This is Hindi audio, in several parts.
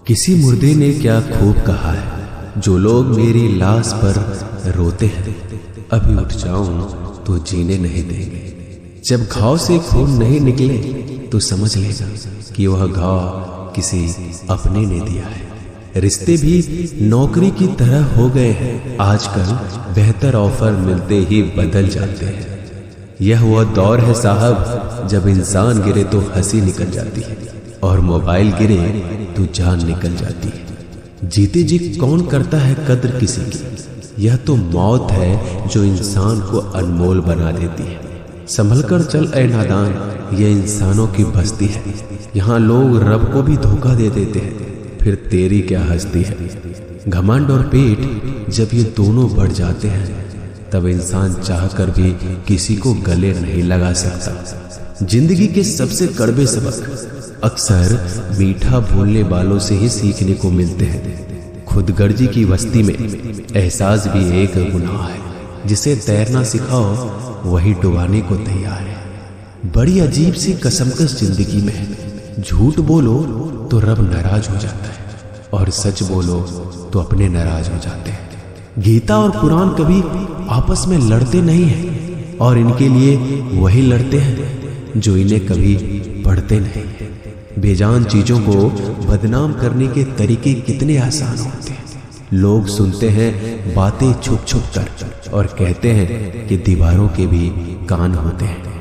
किसी मुर्दे ने क्या खूब कहा है, जो लोग मेरी लाश पर रोते हैं, अभी उठ जाऊं तो जीने नहीं देंगे। जब घाव से खून नहीं निकले तो समझ लेना कि वह घाव किसी अपने ने दिया है। रिश्ते भी नौकरी की तरह हो गए हैं, आजकल बेहतर ऑफर मिलते ही बदल जाते हैं। यह वह दौर है साहब, जब इंसान गिरे तो हंसी निकल जाती है और मोबाइल गिरे तो जान निकल जाती है। जीते जी कौन करता है कद्र किसी की, यह तो मौत है जो इंसान को अनमोल बना देती है। संभल कर चल ऐ नादान, यह इंसानों की बस्ती है। यहाँ लोग रब को भी धोखा दे देते हैं, फिर तेरी क्या हस्ती है। घमंड और पेट जब ये दोनों बढ़ जाते हैं, तब इंसान चाहकर भी किसी को गले नहीं लगा सकता। जिंदगी के सबसे कड़वे सबक अक्सर मीठा बोलने वालों से ही सीखने को मिलते हैं। खुदगर्जी की बस्ती में एहसास भी एक गुनाह है, जिसे तैरना सिखाओ वही डुबाने को तैयार है। बड़ी अजीब सी कसमकस जिंदगी में है। झूठ बोलो तो रब नाराज हो जाता है और सच बोलो तो अपने नाराज हो जाते हैं। गीता और कुरान कभी आपस में लड़ते नहीं हैं, और इनके लिए वही लड़ते हैं जो इन्हें कभी पढ़ते नहीं। बेजान चीजों को बदनाम करने के तरीके कितने आसान होते हैं। लोग सुनते हैं बातें छुप छुप कर और कहते हैं कि दीवारों के भी कान होते हैं।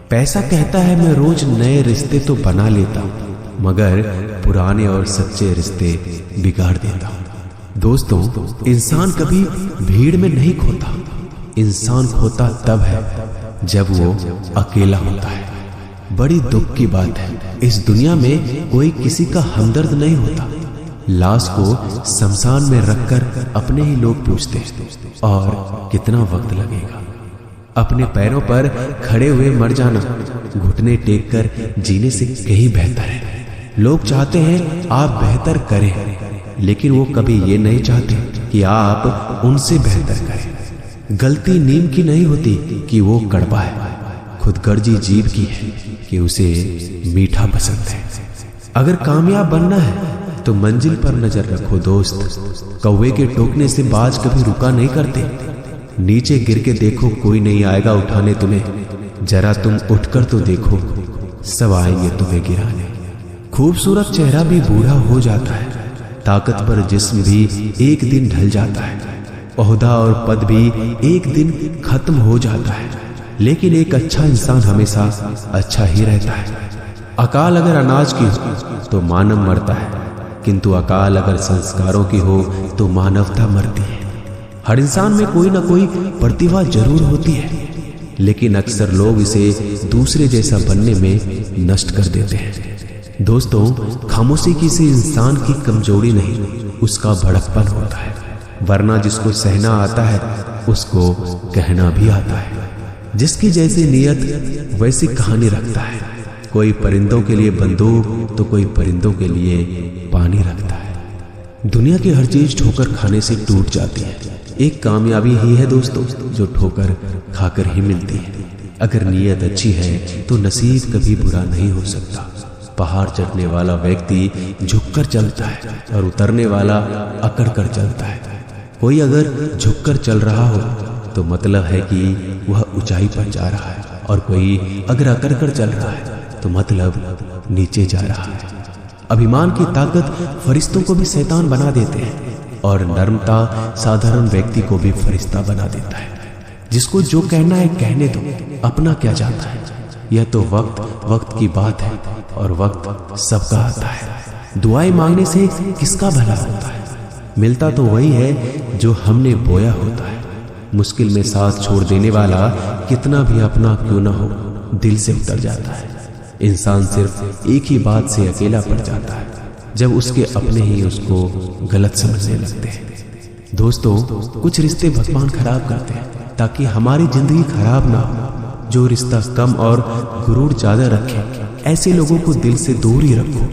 पैसा कहता है मैं रोज नए रिश्ते तो बना लेता, मगर पुराने और सच्चे रिश्ते बिगाड़ देता। दोस्तों, इंसान कभी भीड़ में नहीं खोता। इंसान खोता तब है जब वो अकेला होता है। बड़ी दुख की बात है, इस दुनिया में कोई किसी का हमदर्द नहीं होता। लाश को शमशान में रखकर अपने ही लोग पूछते हैं, और कितना वक्त लगेगा। अपने पैरों पर खड़े हुए मर जाना घुटने टेक कर जीने से कहीं बेहतर है। लोग चाहते हैं आप बेहतर करें, लेकिन वो कभी ये नहीं चाहते कि आप उनसे बेहतर करें। गलती नीम की नहीं होती कि वो कड़वा है, खुदगर्जी जीव की है कि उसे मीठा पसंद है। अगर कामयाब बनना है तो मंजिल पर नजर रखो दोस्त। कौवे के टोकने से बाज कभी रुका नहीं करते। नीचे गिर के देखो, कोई नहीं आएगा उठाने तुम्हें। जरा तुम उठकर तो देखो, सब आएंगे तुम्हें गिराने। खूबसूरत चेहरा भी बूढ़ा हो जाता है, ताकतवर जिस्म भी एक दिन ढल जाता है, ओहदा और पद भी एक दिन खत्म हो जाता है, लेकिन एक अच्छा इंसान हमेशा अच्छा ही रहता है। अकाल अगर अनाज की हो तो मानव मरता है, किंतु अकाल अगर संस्कारों की हो तो मानवता मरती है। हर इंसान में कोई ना कोई प्रतिभा जरूर होती है, लेकिन अक्सर लोग इसे दूसरे जैसा बनने में नष्ट कर देते हैं। दोस्तों, खामोशी किसी इंसान की कमजोरी नहीं, उसका भड़कपन होता है। वरना जिसको सहना आता है उसको कहना भी आता है। जिसकी जैसी नियत वैसी कहानी रखता है। कोई परिंदों के लिए बंदूक तो कोई परिंदों के लिए पानी रखता है। दुनिया की हर चीज ठोकर खाने से टूट जाती है। एक कामयाबी ही है दोस्तों जो ठोकर खाकर ही मिलती है। अगर नियत अच्छी है तो नसीब कभी बुरा नहीं हो सकता। पहाड़ चढ़ने वाला व्यक्ति झुककर चलता है और उतरने वाला अकड़ कर चलता है। कोई अगर झुककर चल रहा हो तो मतलब है कि वह ऊंचाई पर जा रहा है, और कोई अगर अकड़ कर चल रहा है तो मतलब नीचे जा रहा है। अभिमान की ताकत फरिश्तों को भी शैतान बना देते हैं, और नर्मता साधारण व्यक्ति को भी फरिश्ता बना देता है। जिसको जो कहना है कहने दो, अपना क्या जाता है। यह तो वक्त की बात है, और वक्त सबका आता है। दुआएं मांगने से किसका भला होता है। मिलता तो वही है जो हमने बोया होता है। मुश्किल में साथ छोड़ देने वाला कितना भी अपना क्यों ना हो, दिल से उतर जाता है। इंसान सिर्फ एक ही बात से अकेला पड़ जाता है, जब उसके अपने ही उसको गलत समझने लगते हैं। दोस्तों, कुछ रिश्ते भगवान खराब करते हैं ताकि हमारी जिंदगी खराब ना हो। जो रिश्ता कम और गुरूर ज्यादा रखे, ऐसे लोगों को दिल से दूर ही रखो।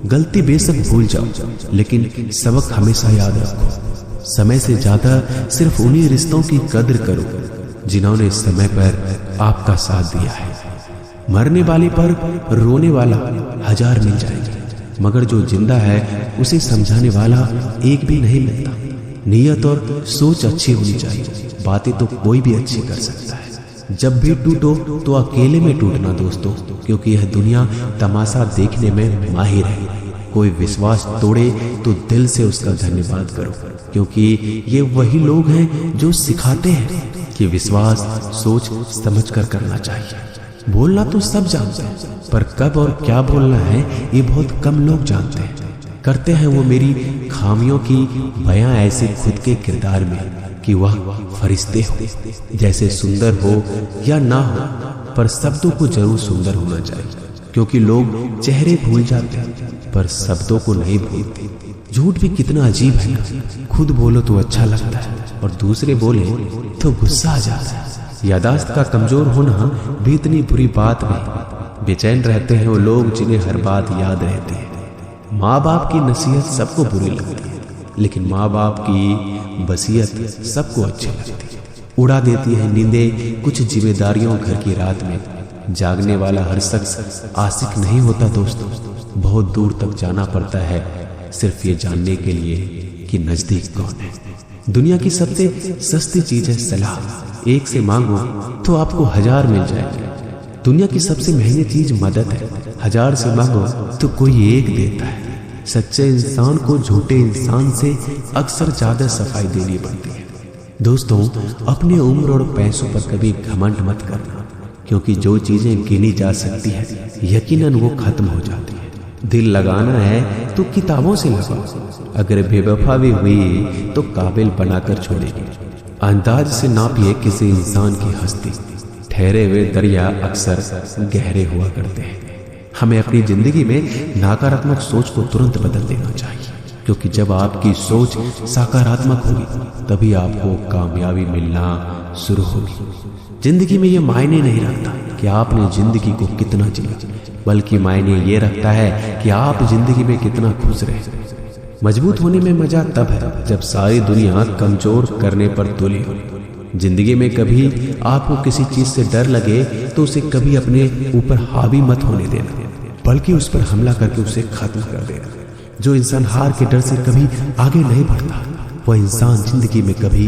गलती बेशक भूल जाओ, लेकिन सबक हमेशा याद रखो। समय से ज्यादा सिर्फ उन्हीं रिश्तों की कद्र करो जिन्होंने समय पर आपका साथ दिया है। मरने वाले पर रोने वाला 1000 मिल जाएंगे, मगर जो जिंदा है उसे समझाने वाला एक भी नहीं मिलता। नीयत और सोच अच्छी होनी चाहिए, बातें तो कोई भी अच्छी कर सकता है। जब भी टूटो तो अकेले में टूटना दोस्तों, क्योंकि यह दुनिया तमाशा देखने में माहिर है। कोई विश्वास तोड़े तो दिल से उसका धन्यवाद करो, क्योंकि ये वही लोग हैं जो सिखाते हैं कि विश्वास सोच समझ कर करना चाहिए। बोलना तो सब जानते हैं, पर कब और क्या बोलना है ये बहुत कम लोग जानते हैं। करते हैं वो मेरी खामियों की बयां ऐसे खुद के किरदार में कि वह फरिश्ते हो, जैसे सुंदर हो या ना हो, पर शब्दों को जरूर सुंदर होना चाहिए, क्योंकि लोग चेहरे भूल जाते हैं पर शब्दों को नहीं भूलते। झूठ भी कितना अजीब है ना, खुद बोलो तो अच्छा लगता है और दूसरे बोले तो गुस्सा आ जाता है। यादाश्त का कमजोर होना भी इतनी बुरी बात नहीं। बेचैन रहते हैं वो लोग जिन्हें हर बात याद रहती है। माँ बाप की नसीहत सबको बुरी लगती है, लेकिन माँ बाप की वसीयत सबको अच्छी लगती है। उड़ा देती है नींदें कुछ जिम्मेदारियों घर की रात में। जागने वाला हर शख्स आशिक नहीं होता दोस्तों। बहुत दूर तक जाना पड़ता है सिर्फ ये जानने के लिए कि नजदीक कौन है। दुनिया की सबसे सस्ती चीज है सलाह। एक से मांगो तो आपको 1000 मिल जाएंगे। दुनिया की सबसे महंगी चीज मदद है। 1000 से मांगो तो कोई एक देता है। सच्चे इंसान को झूठे इंसान से अक्सर ज्यादा सफाई देनी पड़ती है। दोस्तों, अपनी उम्र और पैसों पर कभी घमंड मत करना, क्योंकि जो चीजें गिनी जा सकती है यकीनन वो खत्म हो जाती है। दिल लगाना है तो किताबों से लगाओ। अगर बेवफा भी हुई तो काबिल बनाकर छोड़ेगी। अंदाज से नापिए किसी इंसान की हस्ती। ठहरे हुए दरिया अक्सर गहरे हुआ करते हैं। हमें अपनी जिंदगी में नकारात्मक सोच को तुरंत बदल देना चाहिए, क्योंकि जब आपकी सोच सकारात्मक होगी तभी आपको कामयाबी मिलना शुरू होगी। जिंदगी में ये मायने नहीं रखता कि आपने जिंदगी को कितना जिया, बल्कि मायने ये रखता है कि आप जिंदगी में कितना खुश रहे। मजबूत होने में मजा तब है जब सारी दुनिया कमजोर करने पर तुली हो। जिंदगी में कभी आपको किसी चीज से डर लगे तो उसे कभी अपने ऊपर हावी मत होने देना, बल्कि उस पर हमला करके उसे खत्म कर देना। जो इंसान हार के डर से कभी आगे नहीं बढ़ता, वह इंसान जिंदगी में कभी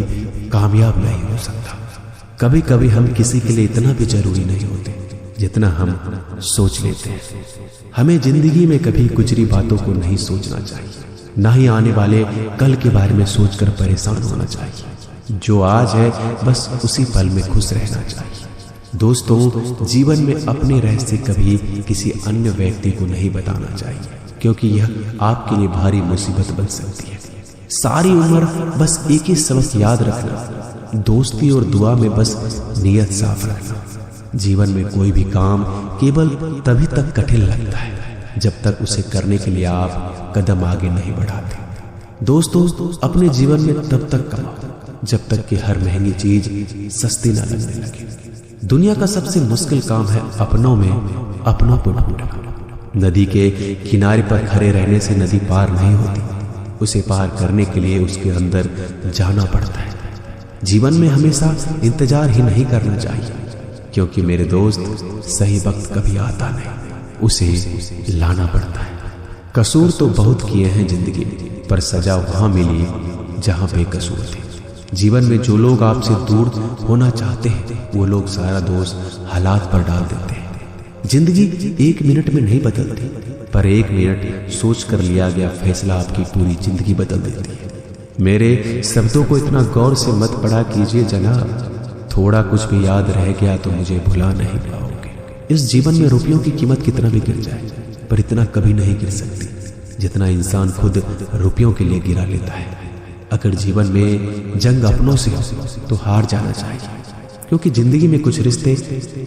कामयाब नहीं हो सकता। कभी कभी हम किसी के लिए इतना भी जरूरी नहीं होते जितना हम सोच लेते हैं। हमें जिंदगी में कभी गुजरी बातों को नहीं सोचना चाहिए, ना ही आने वाले कल के बारे में सोचकर परेशान होना चाहिए। जो आज है बस उसी पल में खुश रहना चाहिए। दोस्तों, जीवन में अपने रहस्य कभी किसी अन्य व्यक्ति को नहीं बताना चाहिए, क्योंकि यह आपके लिए भारी मुसीबत बन सकती है। सारी उम्र बस एक ही सबक याद रखना, दोस्ती और दुआ में बस नियत साफ रखना। जीवन में कोई भी काम केवल तभी तक कठिन लगता है जब तक उसे करने के लिए आप कदम आगे नहीं बढ़ाते। दोस्तों, अपने जीवन में तब तक कमाओ जब तक कि हर महंगी चीज सस्ती ना लगने लगे। दुनिया का सबसे मुश्किल काम है अपनों में अपनों को ढूंढना। नदी के किनारे पर खड़े रहने से नदी पार नहीं होती, उसे पार करने के लिए उसके अंदर जाना पड़ता है। जीवन में हमेशा इंतजार ही नहीं करना चाहिए, क्योंकि मेरे दोस्त सही वक्त कभी आता नहीं, उसे लाना पड़ता है। कसूर तो बहुत किए हैं जिंदगी में, पर सजा वहां मिली जहां बेकसूर थे। जीवन में जो लोग आपसे दूर होना चाहते हैं वो लोग सारा दोष हालात पर डाल देते हैं। जिंदगी 1 मिनट में नहीं बदलती, पर 1 मिनट सोच कर लिया गया फैसला आपकी पूरी जिंदगी बदल देती है। मेरे शब्दों को इतना गौर से मत पढ़ा कीजिए जनाब, थोड़ा कुछ भी याद रह गया तो मुझे भुला नहीं पाओगे। इस जीवन में रुपयों की कीमत कितना भी गिर जाए, पर इतना कभी नहीं गिर सकती जितना इंसान खुद रुपयों के लिए गिरा लेता है। अगर जीवन में जंग अपनों से हो तो हार जाना चाहिए, क्योंकि जिंदगी में कुछ रिश्ते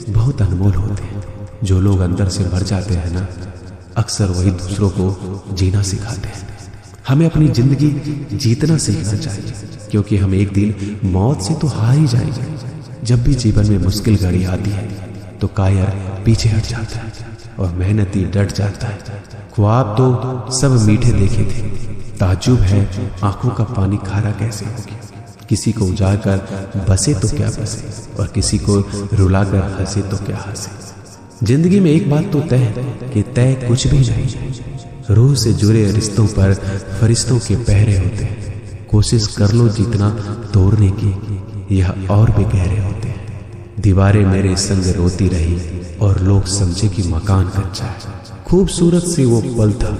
बहुत अनमोल होते हैं। जो लोग अंदर से मर जाते हैं ना, अक्सर वही दूसरों को जीना सिखाते हैं। हमें अपनी जिंदगी जीतना सीखना चाहिए, क्योंकि हम एक दिन मौत से तो हार ही जाएंगे। जब भी जीवन में मुश्किल घड़ी आती है तो कायर पीछे हट जाता है और मेहनती डट जाता है। ख्वाब तो सब मीठे देखे थे, ताज्जुब है आंखों का पानी खारा कैसे हो गया। किसी को उजाड़ कर बसे तो क्या बसे, और किसी को रुला कर हंसे तो क्या हंसे। जिंदगी में एक बात तो तय है कि तय कुछ भी नहीं, रूह से जुड़े रिश्तों पर फरिश्तों के पहरे होते हैं। कोशिश कर लो जितना तोड़ने की, यह और भी गहरे होते हैं। दीवारें मेरे संग रोती रही और लोग समझे कि मकान कच्चा है। खूबसूरत सी वो पल था,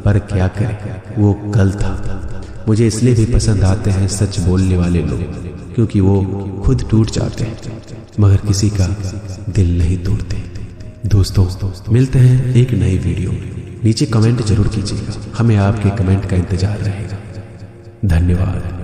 पर क्या करें वो कल था। मुझे इसलिए भी पसंद आते हैं सच बोलने वाले लोग, क्योंकि वो खुद टूट जाते हैं मगर किसी का दिल नहीं तोड़ते। दोस्तों, मिलते हैं एक नई वीडियो में। नीचे कमेंट जरूर कीजिएगा, हमें आपके कमेंट का इंतजार रहेगा। धन्यवाद।